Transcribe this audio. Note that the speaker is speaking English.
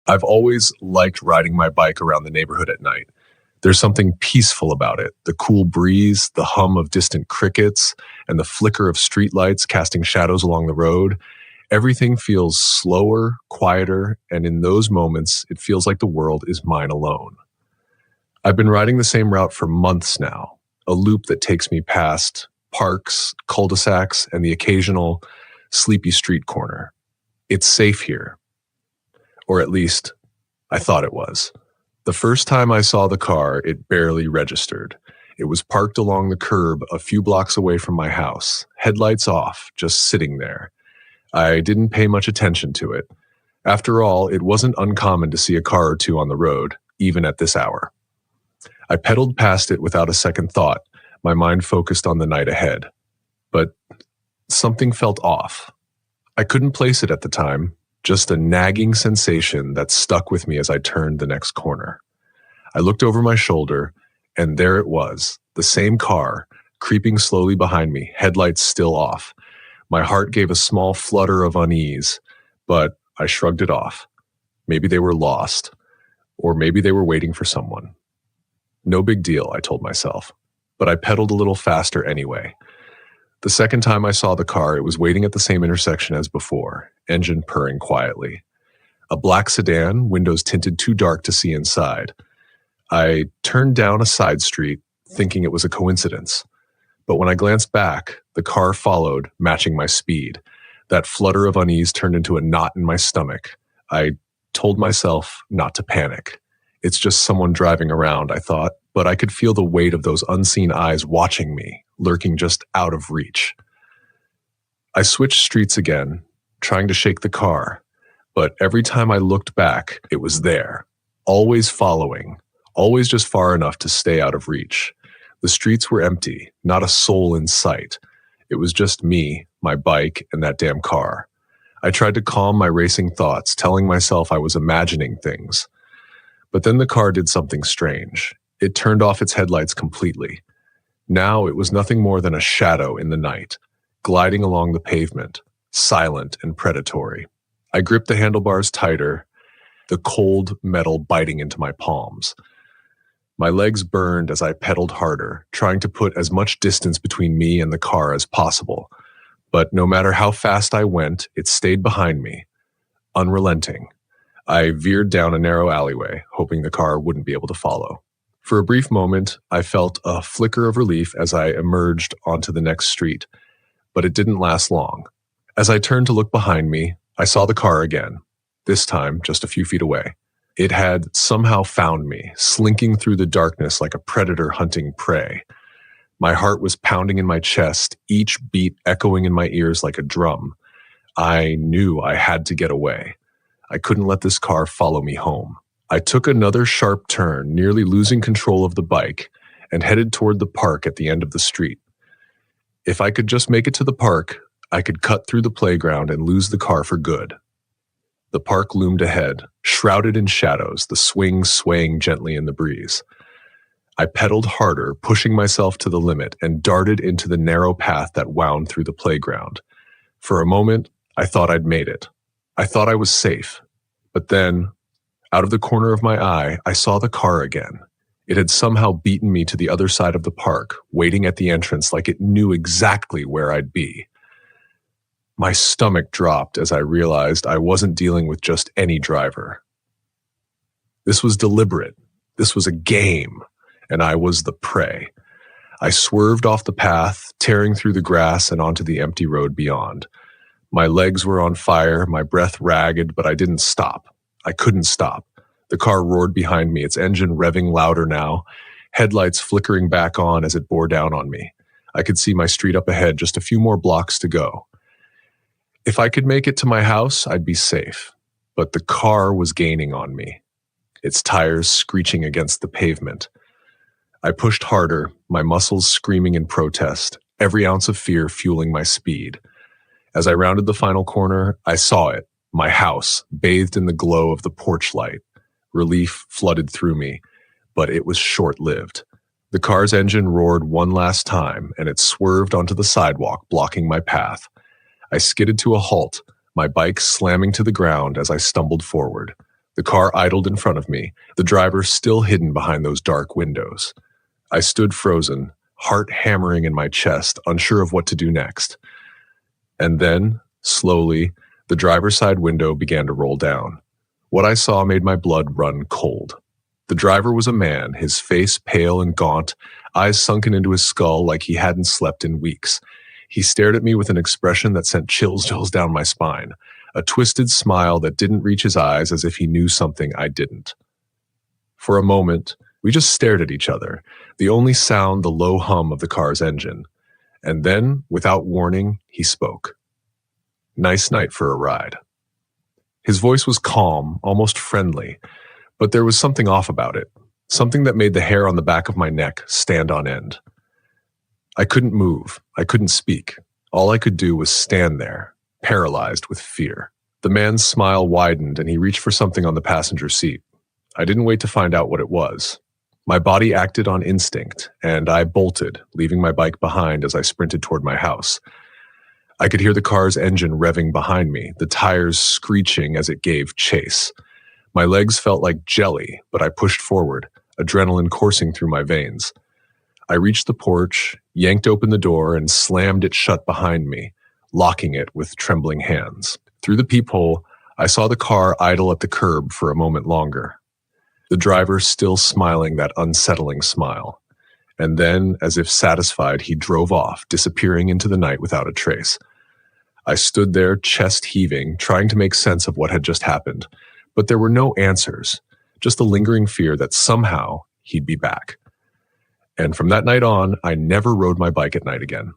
I've always liked riding my bike around the neighborhood at night. There's something peaceful about it. The cool breeze, the hum of distant crickets, and the flicker of streetlights casting shadows along the road. Everything feels slower, quieter, and in those moments, it feels like the world is mine alone. I've been riding the same route for months now, a loop that takes me past parks, cul-de-sacs, and the occasional sleepy street corner. It's safe here, or at least I thought it was. The first time I saw the car, it barely registered. It was parked along the curb a few blocks away from my house, headlights off, just sitting there. I didn't pay much attention to it. After all, it wasn't uncommon to see a car or two on the road, even at this hour. I pedaled past it without a second thought, my mind focused on the night ahead. But something felt off. I couldn't place it at the time, just a nagging sensation that stuck with me as I turned the next corner. I looked over my shoulder, and there it was, the same car, creeping slowly behind me, headlights still off. My heart gave a small flutter of unease, but I shrugged it off. Maybe they were lost, or maybe they were waiting for someone. No big deal, I told myself, but I pedaled a little faster anyway. The second time I saw the car, it was waiting at the same intersection as before, engine purring quietly. A black sedan, windows tinted too dark to see inside. I turned down a side street, thinking it was a coincidence. But when I glanced back, the car followed, matching my speed. That flutter of unease turned into a knot in my stomach. I told myself not to panic. It's just someone driving around, I thought, but I could feel the weight of those unseen eyes watching me, lurking just out of reach. I switched streets again, trying to shake the car, but every time I looked back, it was there, always following, always just far enough to stay out of reach. The streets were empty, not a soul in sight. It was just me, my bike, and that damn car. I tried to calm my racing thoughts, telling myself I was imagining things. But then the car did something strange. It turned off its headlights completely. Now it was nothing more than a shadow in the night, gliding along the pavement, silent and predatory. I gripped the handlebars tighter, the cold metal biting into my palms. My legs burned as I pedaled harder, trying to put as much distance between me and the car as possible. But no matter how fast I went, it stayed behind me, unrelenting. I veered down a narrow alleyway, hoping the car wouldn't be able to follow. For a brief moment, I felt a flicker of relief as I emerged onto the next street, but it didn't last long. As I turned to look behind me, I saw the car again, this time just a few feet away. It had somehow found me, slinking through the darkness like a predator hunting prey. My heart was pounding in my chest, each beat echoing in my ears like a drum. I knew I had to get away. I couldn't let this car follow me home. I took another sharp turn, nearly losing control of the bike, and headed toward the park at the end of the street. If I could just make it to the park, I could cut through the playground and lose the car for good. The park loomed ahead, shrouded in shadows, the swings swaying gently in the breeze. I pedaled harder, pushing myself to the limit, and darted into the narrow path that wound through the playground. For a moment, I thought I'd made it. I thought I was safe. But then, out of the corner of my eye, I saw the car again. It had somehow beaten me to the other side of the park, waiting at the entrance like it knew exactly where I'd be. My stomach dropped as I realized I wasn't dealing with just any driver. This was deliberate. This was a game, and I was the prey. I swerved off the path, tearing through the grass and onto the empty road beyond. My legs were on fire, my breath ragged, but I didn't stop. I couldn't stop. The car roared behind me, its engine revving louder now, headlights flickering back on as it bore down on me. I could see my street up ahead, just a few more blocks to go. If I could make it to my house, I'd be safe. But the car was gaining on me, its tires screeching against the pavement. I pushed harder, my muscles screaming in protest, every ounce of fear fueling my speed. As I rounded the final corner, I saw it, my house, bathed in the glow of the porch light. Relief flooded through me, but it was short-lived. The car's engine roared one last time, and it swerved onto the sidewalk, blocking my path. I skidded to a halt, my bike slamming to the ground as I stumbled forward. The car idled in front of me, the driver still hidden behind those dark windows. I stood frozen, heart hammering in my chest, unsure of what to do next. And then, slowly, the driver's side window began to roll down. What I saw made my blood run cold. The driver was a man, his face pale and gaunt, eyes sunken into his skull like he hadn't slept in weeks. He stared at me with an expression that sent chills down my spine, a twisted smile that didn't reach his eyes as if he knew something I didn't. For a moment, we just stared at each other, the only sound the low hum of the car's engine. And then, without warning, he spoke. "Nice night for a ride." His voice was calm, almost friendly, but there was something off about it, something that made the hair on the back of my neck stand on end. I couldn't move, I couldn't speak. All I could do was stand there, paralyzed with fear. The man's smile widened and he reached for something on the passenger seat. I didn't wait to find out what it was. My body acted on instinct, and I bolted, leaving my bike behind as I sprinted toward my house. I could hear the car's engine revving behind me, the tires screeching as it gave chase. My legs felt like jelly, but I pushed forward, adrenaline coursing through my veins. I reached the porch, yanked open the door, and slammed it shut behind me, locking it with trembling hands. Through the peephole, I saw the car idle at the curb for a moment longer. The driver still smiling that unsettling smile. And then, as if satisfied, he drove off, disappearing into the night without a trace. I stood there, chest heaving, trying to make sense of what had just happened. But there were no answers, just the lingering fear that somehow he'd be back. And from that night on, I never rode my bike at night again.